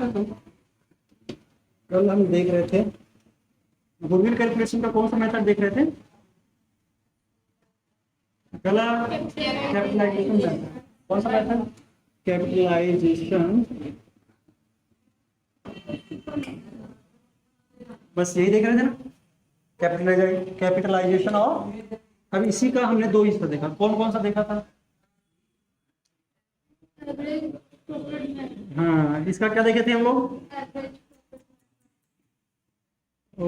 था तो कल हम देख रहे थे गुडविल कैलकुलेशन का कौन सा मेथड देख रहे थे? कल कैपिटलाइजेशन मेथड। कौन सा मेथड? कैपिटलाइजेशन। बस यही देख रहे थे ना, कैपिटलाइजेशन। और अब इसी का हमने दो हिस्सा देखा। कौन कौन सा देखा था? हाँ, इसका क्या देखे थे हम लोग? ओ,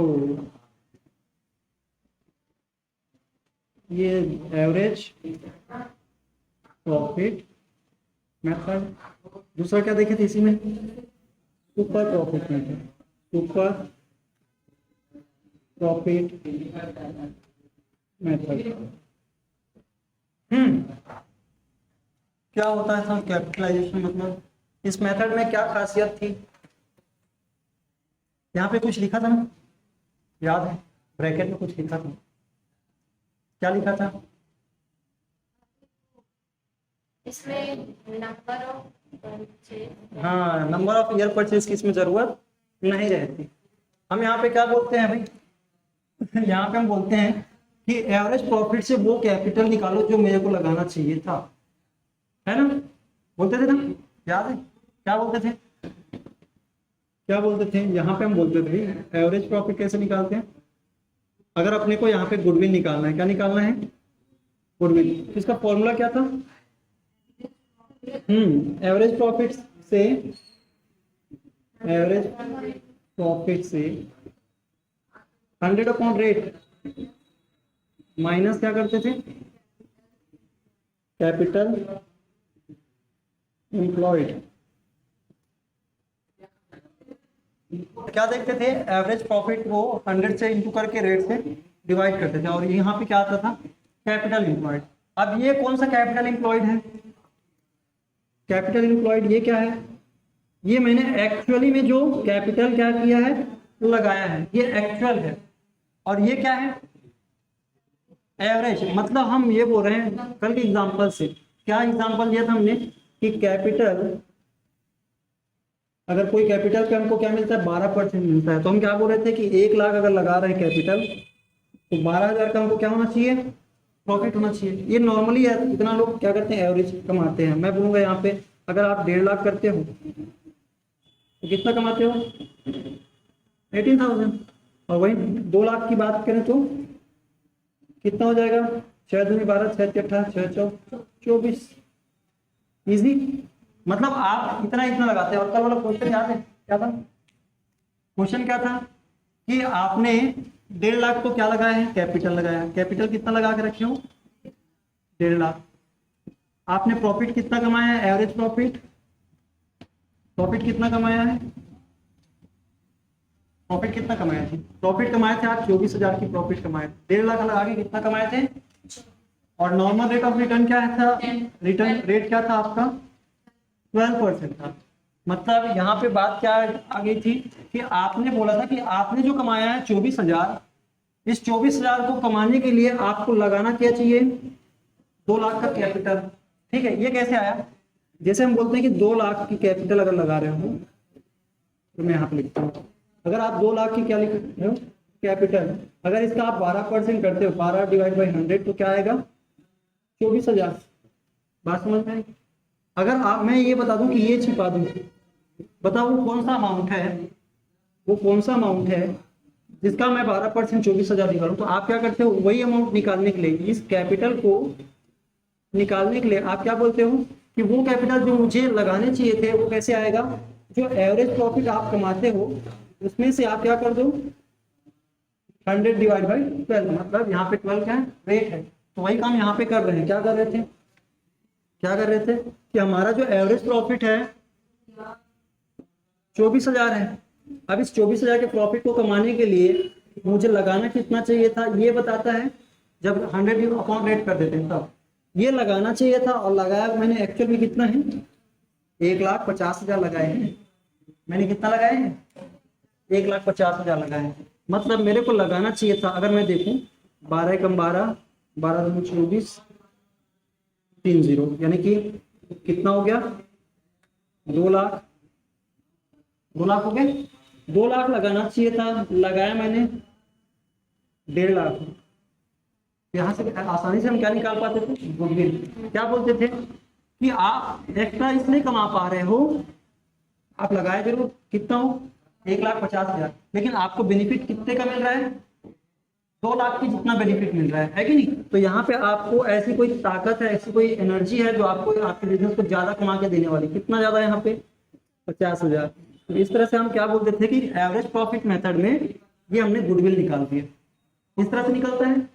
ये एवरेज प्रॉफिट मेथड। दूसरा क्या देखे थे इसी में? Super profit method. Super profit method. क्या होता है कैपिटलाइजेशन? मतलब इस मेथड में क्या खासियत थी? यहाँ पे कुछ लिखा था ना, याद है? ब्रैकेट में कुछ लिखा था। क्या लिखा था? इसमें नंबर ऑफ परचेज। हाँ, नंबर ऑफ ईयर परचेज की इसमें जरूरत नहीं रहती। हम यहाँ पे क्या बोलते हैं भाई? यहाँ पे हम बोलते हैं कि एवरेज प्रॉफिट से वो कैपिटल निकालो जो मेरे को लगाना चाहिए था, है ना? बोलते थे ना, याद है? क्या बोलते थे? क्या बोलते थे? यहाँ पे हम बोलते थे एवरेज प्रॉफिट कैसे निकालते हैं? अगर अपने को यहाँ पे गुडविल निकालना है, क्या निकालना है? गुडविल। इसका फॉर्मूला क्या था? एवरेज प्रॉफिट से, एवरेज प्रॉफिट से 100 अपॉन रेट माइनस क्या करते थे? Capital employed. क्या देखते थे? एवरेज प्रॉफिट को 100 से इंटू करके रेट से डिवाइड करते थे, और यहाँ पे क्या आता था? Capital employed. अब ये कौन सा कैपिटल एम्प्लॉयड है? कैपिटल एम्प्लॉयड ये क्या है? ये मैंने एक्चुअली में जो कैपिटल क्या किया है, लगाया है, ये एक्चुअल है। और ये क्या है? एवरेज। मतलब हम ये बोल रहे हैं कल के एग्जांपल से, क्या एग्जांपल दिया था हमने कि कैपिटल, अगर कोई कैपिटल पे हमको क्या मिलता है? 12% मिलता है। तो हम क्या बोल रहे थे कि 1 लाख अगर लगा रहे हैं कैपिटल, तो 12,000 का हमको क्या होना चाहिए? प्रॉफिट होना चाहिए। ये नॉर्मली है, इतना लोग क्या करते हैं? एवरेज कमाते हैं। मैं बोलूंगा यहाँ पे अगर आप 1.5 लाख करते हो तो कितना कमाते हो? 18,000। और वही 2 लाख की बात करें तो कितना हो जाएगा? 6 दूनी 12, 6 × 18, 6 × 24। इजी। मतलब आप इतना इतना लगाते हैं। और कल वाला क्वेश्चन याद है क्या था? क्वेश्चन क्या था कि आपने 1.5 लाख को क्या लगाया है? कैपिटल लगाया। कैपिटल कितना लगा के रखे हो? 1.5 लाख। आपने प्रॉफिट कितना कमाया है? Average profit. प्रॉफिट कितना कमाया है? प्रॉफिट कितना कमाए थे? प्रॉफिट कमाए थे आप 24,000 की प्रॉफिट कमाए थे। 1.5 लाख लगा के कितना कमाए थे? और नॉर्मल रेट ऑफ रिटर्न क्या था? रिटर्न रेट क्या था आपका? 12% था। मतलब यहाँ पे बात क्या आ गई थी कि आपने बोला था कि आपने जो कमाया है 24,000, इस 24,000 को कमाने के लिए आपको लगाना क्या चाहिए? 2 लाख का कैपिटल। ठीक है, ये कैसे आया? जैसे हम बोलते हैं कि 2 लाख की कैपिटल अगर लगा रहे हो, तो मैं यहाँ पे लिखता हूँ, अगर आप 2 लाख की क्या लिख रहे हो? कैपिटल। अगर इसका आप 12% करते हो, 12 / 100, तो क्या आएगा? 24,000। बात समझ में आई? अगर आप, मैं ये बता दूं कि ये छिपा दूं, बताओ वो कौन सा अमाउंट है? वो कौन सा अमाउंट है जिसका मैं 12% 24,000 निकालूं? तो आप क्या करते हो? वही अमाउंट निकालने के लिए, इस कैपिटल को निकालने के लिए आप क्या बोलते हो कि वो कैपिटल जो मुझे लगाने चाहिए थे वो कैसे आएगा? जो एवरेज प्रॉफिट आप कमाते हो उसमें से आप क्या कर दो? 100 / 12। मतलब यहाँ पे 12 क्या है? रेट है। तो वही काम यहाँ पे कर रहे हैं। क्या कर रहे थे? क्या कर रहे थे कि हमारा जो एवरेज प्रॉफिट है 24,000 है। अब इस 24,000 के प्रॉफिट को कमाने के लिए मुझे लगाना कितना चाहिए था? ये बताता है जब 100 अपॉन रेट कर देते हैं तब ये लगाना चाहिए था, और लगाया मैंने एक्चुअल में कितना है? 1,50,000 लगाए हैं। मैंने कितना लगाए हैं? 1,50,000 लगाए हैं। मतलब मेरे को लगाना चाहिए था, अगर मैं देखूं 12 × 12, 12 × 24, 30, यानी कि कितना हो गया? 2 लाख 2 लाख हो गए। 2 लाख लगाना चाहिए था, लगाया मैंने 1.5 लाख। यहाँ से आसानी से हम क्या निकाल पाते थे, गुडविल। क्या बोलते थे कि आप एक्स्ट्रा इसलिए कमा पा रहे हो, आप लगाए जरूर कितना हो 1,50,000, लेकिन आपको बेनिफिट कितने का मिल रहा है, 2 लाख की जितना बेनिफिट मिल रहा है कि नहीं। तो यहाँ पे आपको ऐसी कोई ताकत है, ऐसी कोई एनर्जी है जो आपको आपके बिजनेस को ज्यादा कमा के देने वाली। कितना ज्यादा है यहाँ पे, 50,000। तो इस तरह से हम क्या बोलते थे कि एवरेज प्रॉफिट मेथड में ये हमने गुडविल निकाल दिया, इस तरह से निकलता है।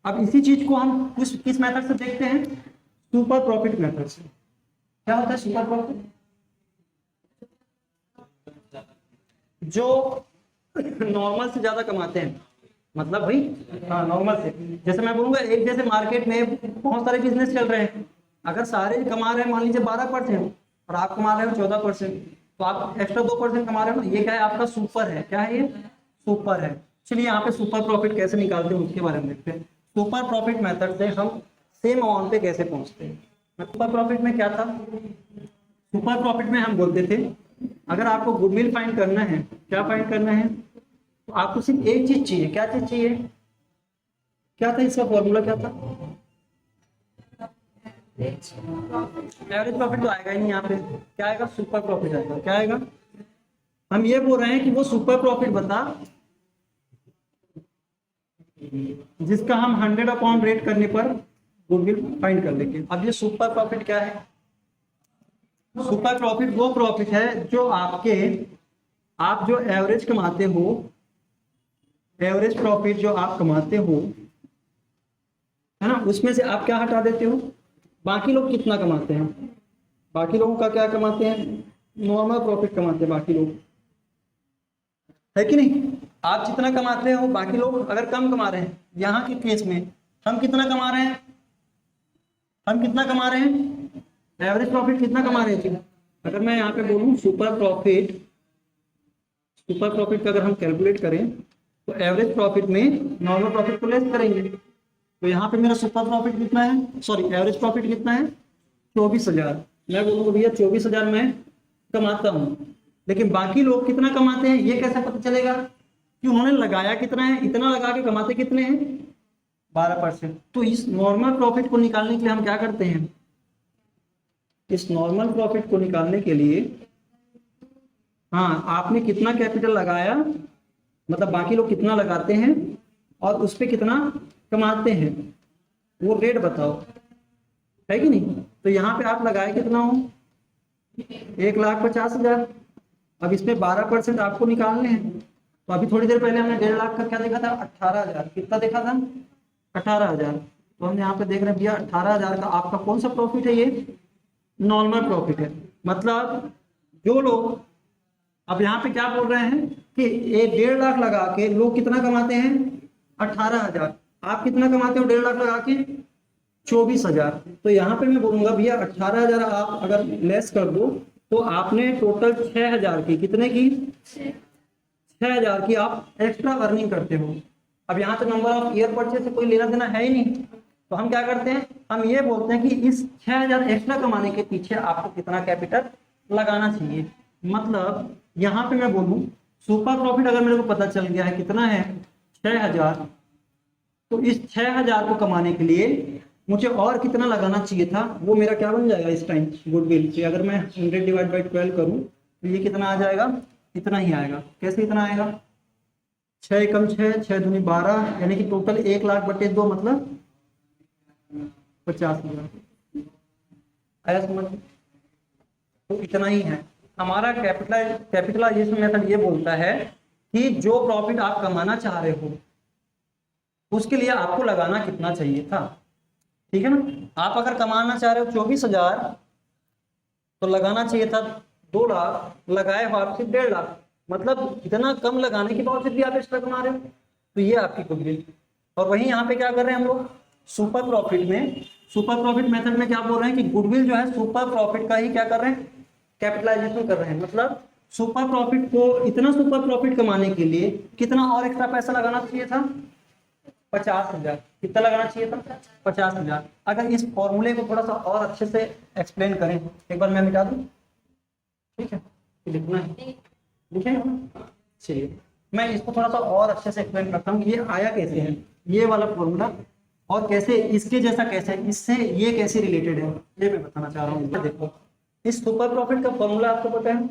अब इसी चीज को हम किस मेथड से देखते हैं, सुपर प्रॉफिट मेथड से। क्या होता है सुपर प्रॉफिट, जो नॉर्मल से ज्यादा कमाते हैं, मतलब भाई हाँ नॉर्मल से। जैसे मैं बोलूंगा एक जैसे मार्केट में बहुत सारे बिजनेस चल रहे हैं, अगर सारे कमा रहे हैं मान लीजिए 12% और आप कमा रहे हो 14%, तो आप एक्स्ट्रा 2% कमा रहे हो ना, ये क्या है आपका सुपर है। क्या है ये, सुपर है। चलिए यहाँ पे सुपर प्रॉफिट कैसे निकालते हैं उसके बारे में देखते हैं। सुपर प्रॉफिट मेथड से हम सेम अमाउंट पे कैसे पहुंचते हैं। सुपर प्रॉफिट में क्या था, सुपर प्रॉफिट में हम बोलते थे अगर आपको गुडविल फाइंड करना है, क्या फाइंड करना है, तो आपको सिर्फ एक चीज चाहिए। क्या चीज चाहिए, क्या था इसका फॉर्मूला, क्या था, एवरेज प्रॉफिट तो आएगा ही नहीं यहाँ पे, क्या आएगा, सुपर प्रॉफिट आएगा। क्या आएगा, हम ये बोल रहे हैं कि वो सुपर प्रॉफिट बता जिसका हम 100 अपॉन रेट करने पर गुडविल फाइंड कर लेंगे। अब ये सुपर प्रॉफिट क्या है, सुपर प्रॉफिट वो प्रॉफिट है जो आप जो एवरेज कमाते हो, एवरेज प्रॉफिट जो आप कमाते हो है ना, उसमें से आप क्या हटा देते हो, बाकी लोग कितना कमाते हैं, बाकी लोगों का क्या कमाते हैं, नॉर्मल प्रॉफिट कमाते हैं बाकी लोग, है कि नहीं। आप जितना कमाते हो बाकी लोग अगर कम कमा रहे हैं, यहाँ के केस में हम कितना कमा रहे हैं, हम कितना कमा रहे हैं, एवरेज प्रॉफिट कितना कमा रहे थे। अगर मैं यहाँ पे बोलूँ सुपर प्रॉफिट का अगर हम कैलकुलेट करें तो एवरेज प्रॉफिट में नॉर्मल प्रॉफिट को लेस करेंगे, तो यहाँ पे मेरा सुपर प्रॉफिट कितना है, सॉरी एवरेज प्रॉफिट कितना है, 24,000। मैं बोलूँगा भैया 24,000 मैं कमाता हूँ, लेकिन बाकी लोग कितना कमाते हैं ये कैसे पता चलेगा कि उन्होंने लगाया कितना है, इतना लगा के कमाते कितने हैं, 12%। तो इस नॉर्मल प्रॉफिट को निकालने के लिए हम क्या करते हैं, इस नॉर्मल प्रॉफिट को निकालने के लिए हाँ आपने कितना कैपिटल लगाया, मतलब बाकी लोग कितना लगाते हैं और उस पर कितना कमाते हैं वो रेट बताओ, है कि नहीं। तो यहाँ पे आप लगाए कितना हो, 1,50,000। अब इसमें 12% आपको निकालने हैं, तो अभी थोड़ी देर पहले हमने 1.5 लाख का क्या देखा था, 18,000। कितना देखा था, 18,000। तो हमने यहाँ पे देख रहे हैं भैया 18,000 का आपका कौन सा प्रॉफिट है, ये नॉर्मल प्रॉफिट है। मतलब जो लोग अब यहाँ पे क्या बोल रहे हैं कि ये 1.5 लाख लगा के लोग कितना कमाते हैं, 18,000। आप कितना कमाते हो 1.5 लाख लगा के, 24,000। तो यहाँ पे मैं बोलूंगा भैया 18,000 आप अगर लेस कर दो तो आपने टोटल 6,000 की, कितने की, 6,000 की आप एक्स्ट्रा अर्निंग करते हो। अब यहाँ से नंबर ऑफ ईयर परचेज से कोई लेना देना है ही नहीं, तो हम क्या करते हैं, हम ये बोलते हैं कि इस 6,000 एक्स्ट्रा कमाने के पीछे आपको कितना कैपिटल लगाना चाहिए। मतलब यहाँ पे मैं बोलूँ सुपर प्रॉफिट अगर मेरे को पता चल गया है कितना है, 6,000, तो इस 6,000 को कमाने के लिए मुझे और कितना लगाना चाहिए था, वो मेरा क्या बन जाएगा इस टाइम, गुडविल से। अगर मैं 100 डिवाइड बाई 12 करूँ तो ये कितना आ जाएगा, इतना ही आएगा। कैसे इतना आएगा, 6 एकम 6, 6 दूनी 12, यानी कि टोटल 1 लाख बटे 2 मतलब 50,000 आया समझ। तो इतना ही है हमारा कैपिटलाइजेशन मेथड। ये बोलता है कि जो प्रॉफिट आप कमाना चाह रहे हो उसके लिए आपको लगाना कितना चाहिए था, ठीक है ना। आप अगर कमाना चाह रहे हो 24,000 तो लगाना चाहिए था 2 लाख, लगाए हो आप सिर्फ 1.5 लाख, मतलब इतना कम लगाने के बावजूद भी आप एक्स्ट्रा कमा रहे हो, तो ये आपकी गुडविल। और वहीं यहाँ पे क्या कर रहे हैं हम लोग, सुपर प्रॉफिट मेथड में क्या बोल रहे हैं कि गुडविल जो है सुपर प्रॉफिट का ही क्या कर रहे हैं, कैपिटलाइजेशन कर रहे हैं। मतलब सुपर प्रॉफिट को, इतना सुपर प्रॉफिट कमाने के लिए कितना और एक्स्ट्रा पैसा लगाना चाहिए था, 50,000। कितना लगाना चाहिए था, 50,000। अगर इस फॉर्मूले को थोड़ा सा और अच्छे से एक्सप्लेन करें, एक बार मैं मिटा दूं, ठीक है, लिखना है, लिखे हैं? चलिए मैं इसको थोड़ा सा और अच्छे से एक्सप्लेन करता हूँ, ये आया कैसे है ये वाला फॉर्मूला, और कैसे इसके जैसा कैसे है, इससे ये कैसे रिलेटेड है, ये मैं बताना चाह रहा हूँ। देखो इस सुपर प्रॉफिट का फॉर्मूला आपको पता है,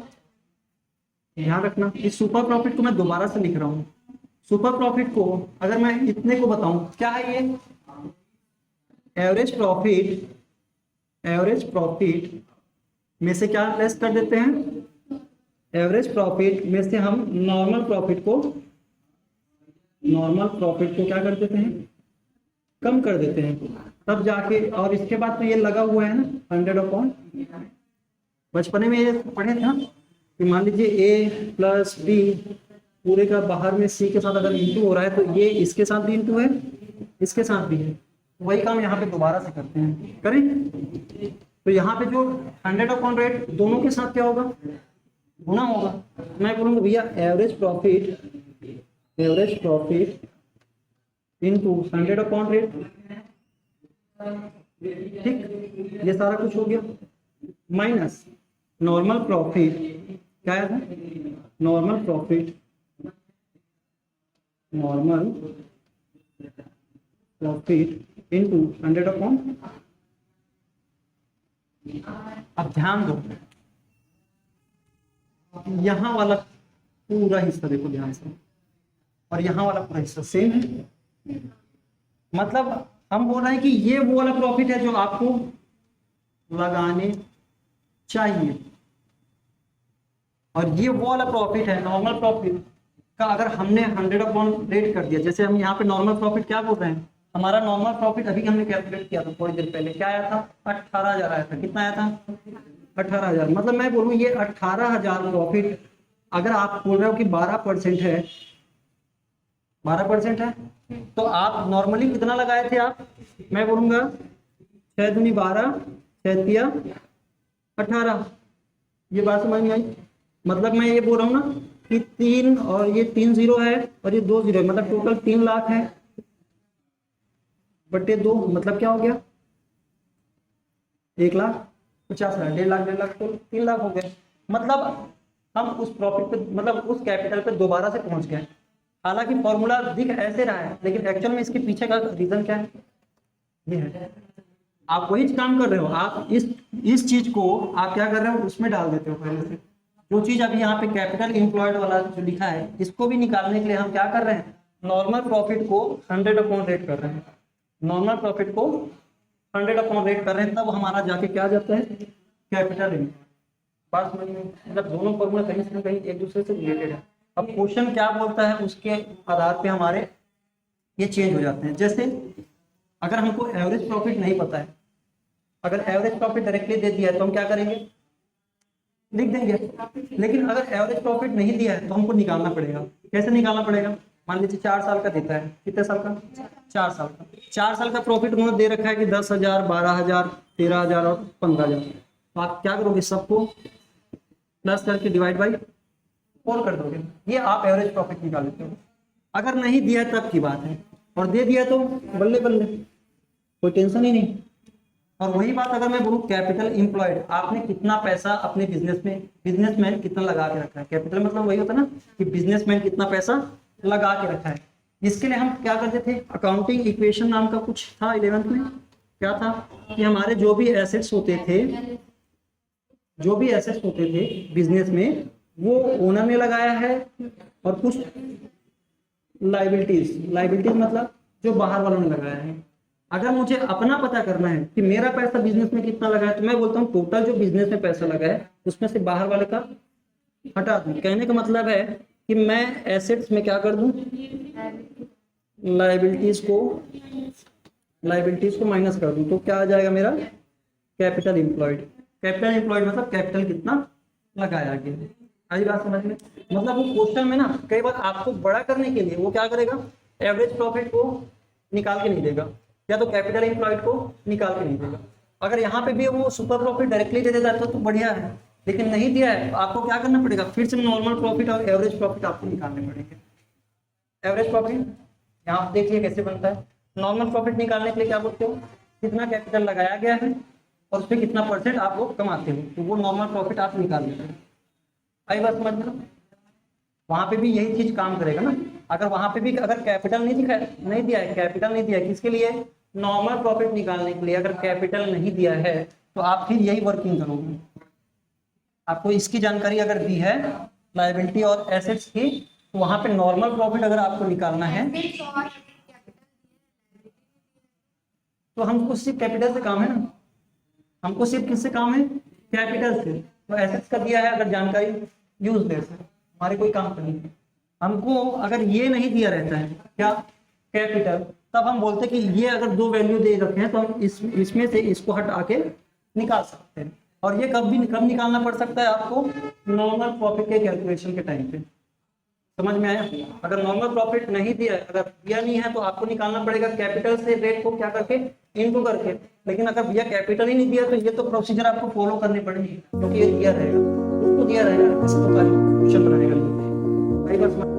ध्यान रखना। इस सुपर प्रॉफिट को मैं दोबारा से लिख रहा हूँ। सुपर प्रॉफिट को अगर मैं इतने को बताऊं, क्या है ये? एवरेज प्रॉफिट में से क्या लेस कर देते हैं? एवरेज प्रॉफिट में से हम नॉर्मल प्रॉफिट को क्या कर देते हैं? कम कर देते हैं, तब जाके। और इसके बाद तो ये लगा हुआ है ना 100/, बचपने में ये पढ़े थे ना कि मान लीजिए ए प्लस बी पूरे का बाहर में सी के साथ अगर इंटू हो रहा है तो ये इसके साथ भी इंटू है, इसके साथ भी है। वही काम यहाँ पे दोबारा से करते हैं, करें? तो यहाँ पे जो 100/100 दोनों के साथ क्या होगा? गुना होगा। मैं बोलूँगा भैया एवरेज प्रॉफिट इंटू 100/100, ठीक, ये सारा कुछ हो गया। माइनस नॉर्मल प्रॉफिट, क्या है? नॉर्मल प्रॉफिट इंटू 100/, अब ध्यान दो यहाँ वाला पूरा हिस्सा देखो ध्यान से, और यहाँ वाला पूरा हिस्सा सेम है। मतलब हम बोल रहे हैं कि ये वो वाला प्रॉफिट है जो आपको लगाने चाहिए, और ये वो वाला प्रॉफिट है नॉर्मल प्रॉफिट का अगर हमने 100/100 कर दिया। जैसे हम यहाँ पे नॉर्मल प्रॉफिट क्या बोल रहे हैं, हमारा नॉर्मल प्रॉफिट अभी हमने कैलकुलेट किया था थोड़ी देर पहले, क्या आया था? 18,000 आया था। कितना आया था? 18,000। मतलब मैं बोलूँ ये 18,000 प्रॉफिट अगर आप बोल रहे हो कि 12% है, 12% है, तो आप नॉर्मली कितना लगाए थे आप? मैं बोलूँगा 6 दूनी 12, 6 तिया 18। ये बात समझ में आई? मतलब मैं ये बोल रहा हूँ ना कि 3 और ये 3 0 है और ये 2 0 है, मतलब टोटल 3 लाख है बटे 2, मतलब क्या हो गया? 1,50,000, 1,50,000 तो 3 लाख हो गए। मतलब हम उस प्रॉफिट पे, मतलब उस कैपिटल पे दोबारा से पहुंच गए। हालांकि फॉर्मूला दिख ऐसे रहा है, लेकिन एक्चुअल में इसके पीछे का रीजन क्या है? ये है, आप वही काम कर रहे हो। आप इस चीज को आप क्या कर रहे हो, उसमें डाल देते हो पहले से। जो चीज अभी यहाँ पे कैपिटल एम्प्लॉयड वाला जो लिखा है, इसको भी निकालने के लिए हम क्या कर रहे हैं? नॉर्मल प्रॉफिट को 100/100 कर रहे हैं। नॉर्मल प्रॉफिट को 100/100 कर रहे हैं, तब हमारा जाके क्या जाता है? Capital employed. बात समझ में? मतलब दोनों फॉर्मूला कहीं से कहीं एक दूसरे से रिलेटेड है। अब क्वेश्चन क्या बोलता है उसके आधार पे हमारे ये चेंज हो जाते हैं। जैसे अगर हमको एवरेज प्रॉफिट नहीं पता है, अगर एवरेज प्रॉफिट डायरेक्टली दे दिया है तो हम क्या करेंगे? लिख देंगे। लेकिन अगर एवरेज प्रॉफिट नहीं दिया है तो हमको निकालना पड़ेगा। कैसे निकालना पड़ेगा? मान लीजिए 4 साल का देता है, कितने साल का? 4 साल का। 4 साल का प्रॉफिट उन्होंने दे रखा है कि 10,000, 12,000, 13,000 और 15,000। तो आप क्या करोगे? सबको प्लस करके डिवाइड बाई 4 कर दोगे, ये आप एवरेज प्रॉफिट निकाल लेते हो। अगर नहीं दिया तब की बात है, और दे दिया तो बल्ले बल्ले, कोई टेंशन ही नहीं। और वही बात अगर मैं बोलूँ कैपिटल एम्प्लॉयड, आपने कितना पैसा अपने बिजनेसमैन कितना लगा के रखा है। कैपिटल मतलब वही होता है ना कि बिजनेसमैन कितना पैसा लगा के रखा है। इसके लिए हम क्या करते थे? अकाउंटिंग इक्वेशन नाम का कुछ था 11th में। क्या था कि हमारे जो भी एसेट्स होते थे बिजनेस में, वो ओनर ने लगाया है, और कुछ लाइबिलिटीज मतलब जो बाहर वालों ने लगाया है। अगर मुझे अपना पता करना है कि मेरा पैसा बिजनेस में कितना लगा है, तो मैं बोलता हूँ टोटल जो बिजनेस में पैसा लगा है उसमें से बाहर वाले का हटा दूं। कहने का मतलब है कि मैं एसेट्स में क्या कर दूं? लाइबिलिटीज को माइनस कर दूं। तो क्या आ जाएगा मेरा? कैपिटल एम्प्लॉयड मतलब कैपिटल कितना लगाया गया। आई बात समझ में? मतलब वो क्वेश्चन में ना कई बार आपको बड़ा करने के लिए वो क्या करेगा? एवरेज प्रॉफिट को निकाल के नहीं देगा, या तो कैपिटल एम्प्लॉयड को निकाल के नहीं देगा। अगर यहाँ पे भी वो सुपर प्रॉफिट डायरेक्टली दे देता है तो बढ़िया है, लेकिन नहीं दिया है तो आपको क्या करना पड़ेगा? फिर से नॉर्मल प्रॉफिट और एवरेज प्रॉफिट आपको निकालने पड़ेंगे। एवरेज प्रॉफिट यहाँ देखिए कैसे बनता है। नॉर्मल प्रॉफिट निकालने के लिए क्या बोलते हो? कितना कैपिटल लगाया गया है और उसमें कितना % आप लोग कमाते हो, तो वो नॉर्मल प्रॉफिट आप निकाल लेते हैं। आई बात समझ में? वहां पे भी यही चीज काम करेगा ना। अगर वहां पे भी अगर कैपिटल नहीं दिया है, कैपिटल नहीं दिया है, किसके लिए? नॉर्मल प्रॉफिट निकालने के लिए। अगर कैपिटल नहीं दिया है तो आप फिर यही वर्किंग करोगे। आपको इसकी जानकारी अगर दी है लायबिलिटी और एसेट्स की, तो वहां पे नॉर्मल प्रॉफिट अगर आपको निकालना है तो हमको सिर्फ कैपिटल से काम है ना, हमको सिर्फ किससे काम है? कैपिटल से। तो एसेट्स का दिया है अगर जानकारी यूजलेस है, हमारे कोई काम का नहीं है। हमको अगर ये नहीं दिया रहता है क्या? कैपिटल, तब हम बोलते कि ये अगर दो वैल्यू दे रखे हैं तो हम इसमें से इसको हटा के निकाल सकते हैं। और ये कब निकालना पड़ सकता है आपको? नॉर्मल प्रॉफिट के कैलकुलेशन के टाइम पे। समझ में आया? अगर नॉर्मल प्रॉफिट नहीं दिया, अगर दिया नहीं है तो आपको निकालना पड़ेगा कैपिटल से रेट को क्या करके? इनटू करके। लेकिन अगर भैया कैपिटल ही नहीं दिया तो ये तो प्रोसीजर आपको फॉलो करनी पड़ेगी, क्योंकि ये दिया रहेगा, उसको दिया रहेगा, इसको क्वेश्चन रहेगा।